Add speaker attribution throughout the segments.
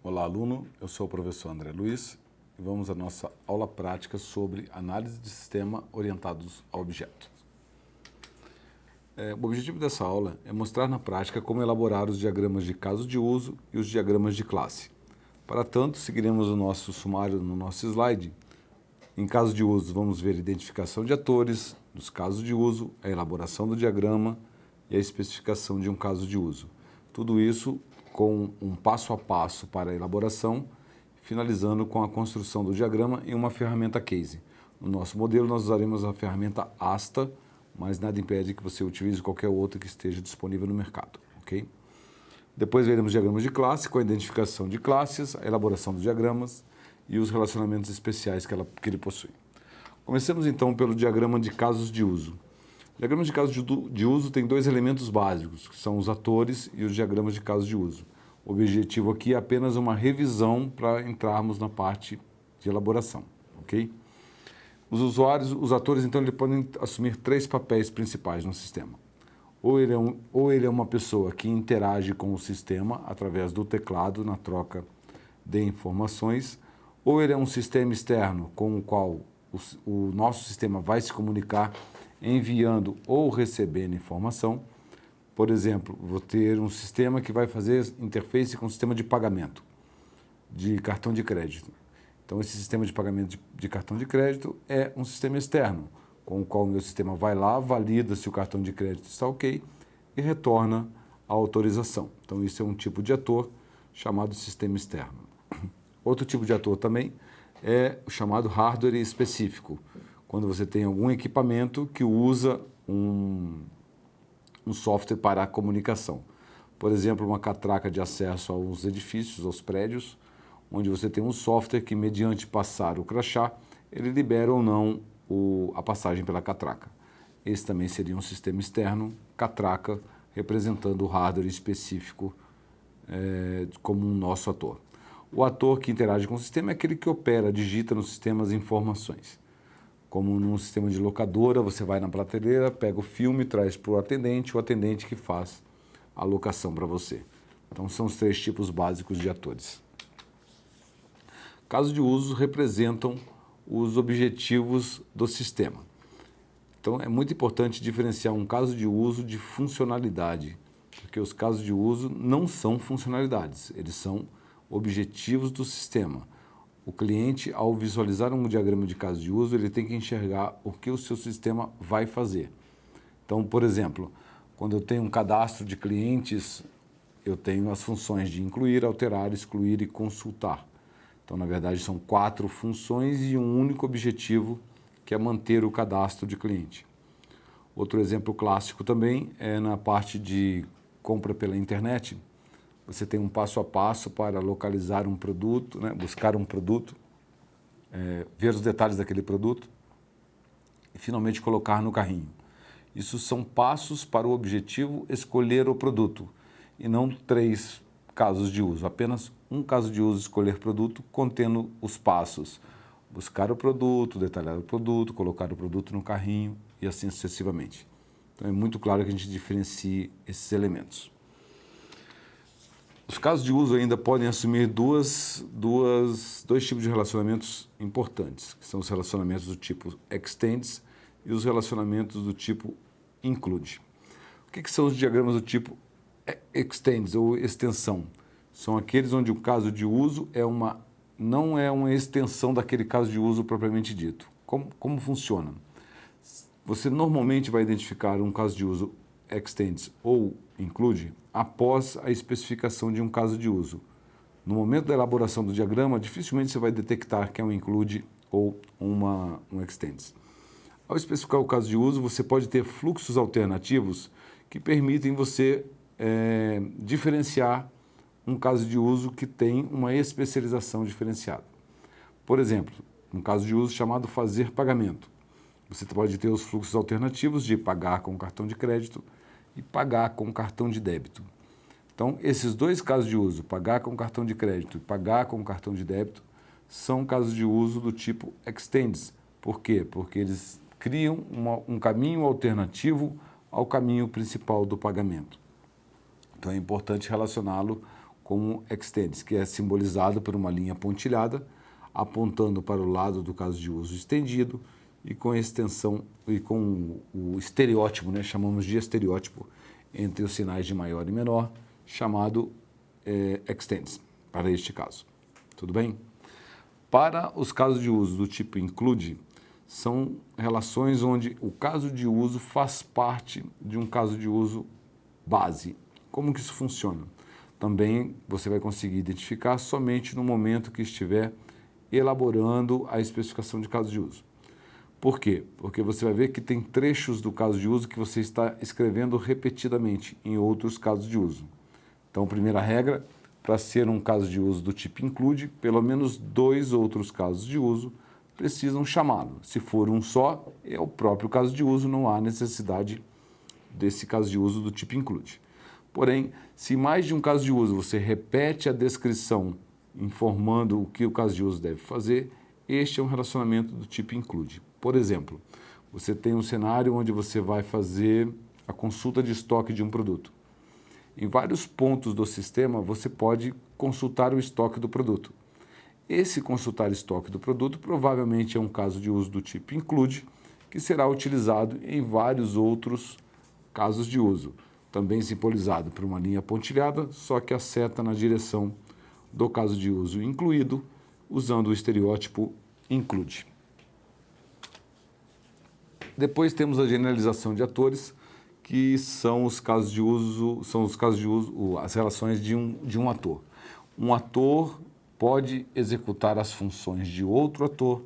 Speaker 1: Olá, aluno. Eu sou o professor André Luiz e vamos à nossa aula prática sobre análise de sistema orientados a objeto. O objetivo dessa aula é mostrar na prática como elaborar os diagramas de caso de uso e os diagramas de classe. Para tanto, seguiremos o nosso sumário no nosso slide. Em caso de uso, vamos ver a identificação de atores, nos casos de uso, a elaboração do diagrama e a especificação de um caso de uso. Tudo isso com um passo a passo para a elaboração, finalizando com a construção do diagrama em uma ferramenta case. No nosso modelo, nós usaremos a ferramenta ASTA, mas nada impede que você utilize qualquer outra que esteja disponível no mercado, ok? Depois veremos diagramas de classe, com a identificação de classes, a elaboração dos diagramas e os relacionamentos especiais que ele possui. Comecemos então pelo diagrama de casos de uso. O diagrama de casos de uso tem dois elementos básicos, que são os atores e os diagramas de casos de uso. O objetivo aqui é apenas uma revisão para entrarmos na parte de elaboração, ok? Os atores, então, eles podem assumir três papéis principais no sistema. Ou ele é uma pessoa que interage com o sistema através do teclado na troca de informações, ou ele é um sistema externo com o qual o nosso sistema vai se comunicar enviando ou recebendo informação. Por exemplo, vou ter um sistema que vai fazer interface com o sistema de pagamento de cartão de crédito. Então, esse sistema de pagamento de cartão de crédito é um sistema externo, com o qual o meu sistema vai lá, valida se o cartão de crédito está ok e retorna a autorização. Então, isso é um tipo de ator chamado sistema externo. Outro tipo de ator também é o chamado hardware específico, quando você tem algum equipamento que usa um software para a comunicação. Por exemplo, uma catraca de acesso aos edifícios, aos prédios, onde você tem um software que, mediante passar o crachá, ele libera ou não a passagem pela catraca. Esse também seria um sistema externo, catraca, representando o hardware específico como um nosso ator. O ator que interage com o sistema é aquele que opera, digita no sistema as informações. Como num sistema de locadora, você vai na prateleira, pega o filme, traz para o atendente que faz a locação para você. Então, são os três tipos básicos de atores. Casos de uso representam os objetivos do sistema. Então, é muito importante diferenciar um caso de uso de funcionalidade, porque os casos de uso não são funcionalidades, eles são objetivos do sistema. O cliente, ao visualizar um diagrama de caso de uso, ele tem que enxergar o que o seu sistema vai fazer. Então, por exemplo, quando eu tenho um cadastro de clientes, eu tenho as funções de incluir, alterar, excluir e consultar. Então, na verdade, são 4 funções e um único objetivo, que é manter o cadastro de cliente. Outro exemplo clássico também é na parte de compra pela internet. Você tem um passo a passo para localizar um produto, buscar um produto, ver os detalhes daquele produto e finalmente colocar no carrinho. Isso são passos para o objetivo escolher o produto e não 3 casos de uso, apenas um caso de uso, escolher produto, contendo os passos. Buscar o produto, detalhar o produto, colocar o produto no carrinho e assim sucessivamente. Então é muito claro que a gente diferencie esses elementos. Os casos de uso ainda podem assumir dois tipos de relacionamentos importantes, que são os relacionamentos do tipo extends e os relacionamentos do tipo include. O que são os diagramas do tipo extends ou extensão? São aqueles onde o caso de uso não é uma extensão daquele caso de uso propriamente dito. Como funciona? Você normalmente vai identificar um caso de uso extends ou include após a especificação de um caso de uso. No momento da elaboração do diagrama, dificilmente você vai detectar que é um include ou um extends. Ao especificar o caso de uso, você pode ter fluxos alternativos que permitem você diferenciar um caso de uso que tem uma especialização diferenciada. Por exemplo, um caso de uso chamado fazer pagamento. Você pode ter os fluxos alternativos de pagar com cartão de crédito e pagar com cartão de débito. Então, esses dois casos de uso, pagar com cartão de crédito e pagar com cartão de débito, são casos de uso do tipo extends. Por quê? Porque eles criam um caminho alternativo ao caminho principal do pagamento. Então, é importante relacioná-lo como extends, que é simbolizado por uma linha pontilhada, apontando para o lado do caso de uso estendido e com extensão e com o estereótipo, né, chamamos de estereótipo entre os sinais de maior e menor, chamado extends, para este caso. Tudo bem? Para os casos de uso do tipo include, são relações onde o caso de uso faz parte de um caso de uso base. Como que isso funciona? Também você vai conseguir identificar somente no momento que estiver elaborando a especificação de caso de uso. Por quê? Porque você vai ver que tem trechos do caso de uso que você está escrevendo repetidamente em outros casos de uso. Então, primeira regra, para ser um caso de uso do tipo include, pelo menos 2 outros casos de uso precisam chamá-lo. Se for um só, é o próprio caso de uso, não há necessidade desse caso de uso do tipo include. Porém, se mais de um caso de uso você repete a descrição informando o que o caso de uso deve fazer, este é um relacionamento do tipo include. Por exemplo, você tem um cenário onde você vai fazer a consulta de estoque de um produto. Em vários pontos do sistema, você pode consultar o estoque do produto. Esse consultar estoque do produto provavelmente é um caso de uso do tipo include, que será utilizado em vários outros casos de uso, também simbolizado por uma linha pontilhada, só que a seta na direção do caso de uso incluído, usando o estereótipo include. Depois temos a generalização de atores, que são os casos de uso, as relações de um ator. Um ator pode executar as funções de outro ator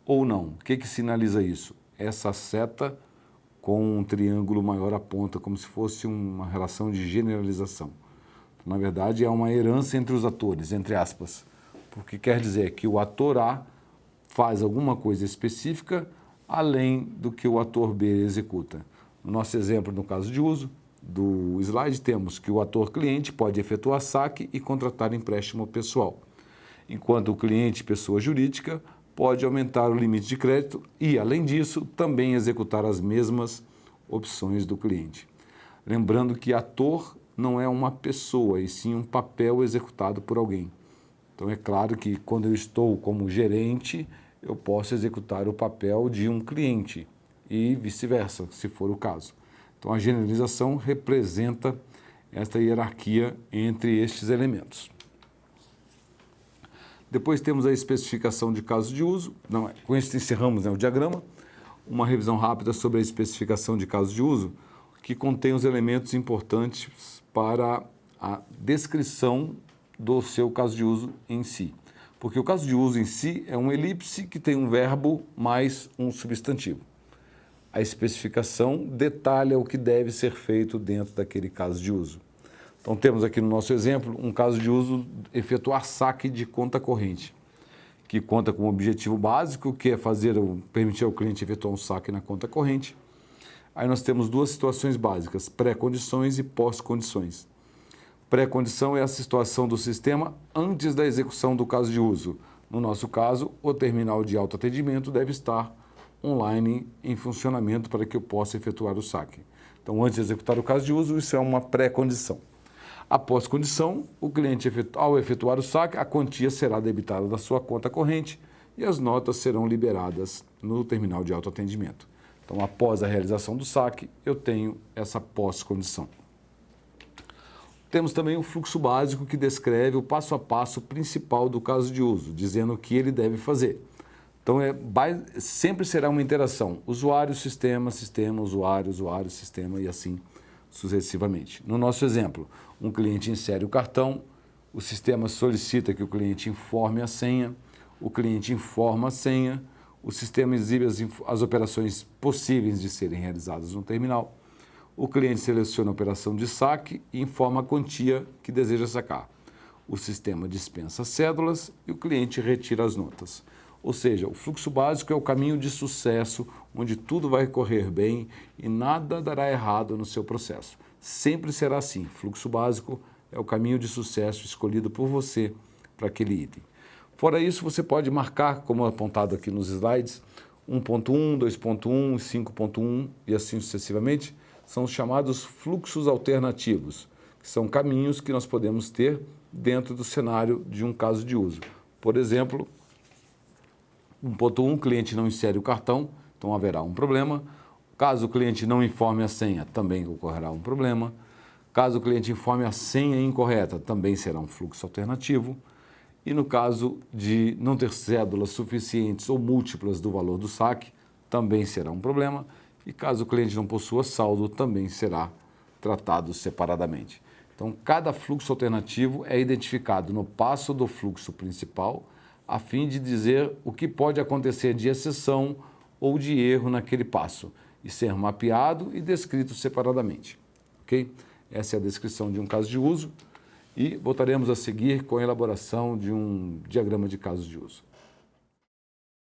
Speaker 1: ou não. O que sinaliza isso? Essa seta com um triângulo maior aponta, como se fosse uma relação de generalização. Na verdade, é uma herança entre os atores, entre aspas, porque quer dizer que o ator A faz alguma coisa específica além do que o ator B executa. No nosso exemplo, no caso de uso do slide, temos que o ator cliente pode efetuar saque e contratar empréstimo pessoal, enquanto o cliente pessoa jurídica pode aumentar o limite de crédito e, além disso, também executar as mesmas opções do cliente. Lembrando que ator não é uma pessoa, e sim um papel executado por alguém. Então, é claro que quando eu estou como gerente, eu posso executar o papel de um cliente e vice-versa, se for o caso. Então, a generalização representa esta hierarquia entre estes elementos. Depois temos a especificação de caso de uso. Com isso encerramos o diagrama. Uma revisão rápida sobre a especificação de caso de uso, que contém os elementos importantes para a descrição do seu caso de uso em si. Porque o caso de uso em si é uma elipse que tem um verbo mais um substantivo. A especificação detalha o que deve ser feito dentro daquele caso de uso. Então, temos aqui no nosso exemplo um caso de uso efetuar saque de conta corrente, que conta com o objetivo básico, que é permitir ao cliente efetuar um saque na conta corrente. Aí nós temos 2 situações básicas, pré-condições e pós-condições. Pré-condição é a situação do sistema antes da execução do caso de uso. No nosso caso, o terminal de autoatendimento deve estar online em funcionamento para que eu possa efetuar o saque. Então, antes de executar o caso de uso, isso é uma pré-condição. A pós-condição, o cliente, ao efetuar o saque, a quantia será debitada da sua conta corrente e as notas serão liberadas no terminal de autoatendimento. Então, após a realização do saque, eu tenho essa pós-condição. Temos também o fluxo básico, que descreve o passo a passo principal do caso de uso, dizendo o que ele deve fazer. Então, sempre será uma interação, usuário, sistema, sistema, usuário, usuário, sistema e assim sucessivamente. No nosso exemplo, um cliente insere o cartão, o sistema solicita que o cliente informe a senha, o cliente informa a senha, o sistema exibe as operações possíveis de serem realizadas no terminal, o cliente seleciona a operação de saque e informa a quantia que deseja sacar. O sistema dispensa cédulas e o cliente retira as notas. Ou seja, o fluxo básico é o caminho de sucesso, onde tudo vai correr bem e nada dará errado no seu processo. Sempre será assim. Fluxo básico é o caminho de sucesso escolhido por você para aquele item. Fora isso, você pode marcar, como apontado aqui nos slides, 1.1, 2.1, 5.1 e assim sucessivamente. São os chamados fluxos alternativos, que são caminhos que nós podemos ter dentro do cenário de um caso de uso. Por exemplo, 1.1, o cliente não insere o cartão, então haverá um problema. Caso o cliente não informe a senha, também ocorrerá um problema. Caso o cliente informe a senha incorreta, também será um fluxo alternativo. E no caso de não ter cédulas suficientes ou múltiplas do valor do saque, também será um problema. E caso o cliente não possua saldo, também será tratado separadamente. Então, cada fluxo alternativo é identificado no passo do fluxo principal, a fim de dizer o que pode acontecer de exceção ou de erro naquele passo, e ser mapeado e descrito separadamente. Ok? Essa é a descrição de um caso de uso e voltaremos a seguir com a elaboração de um diagrama de casos de uso.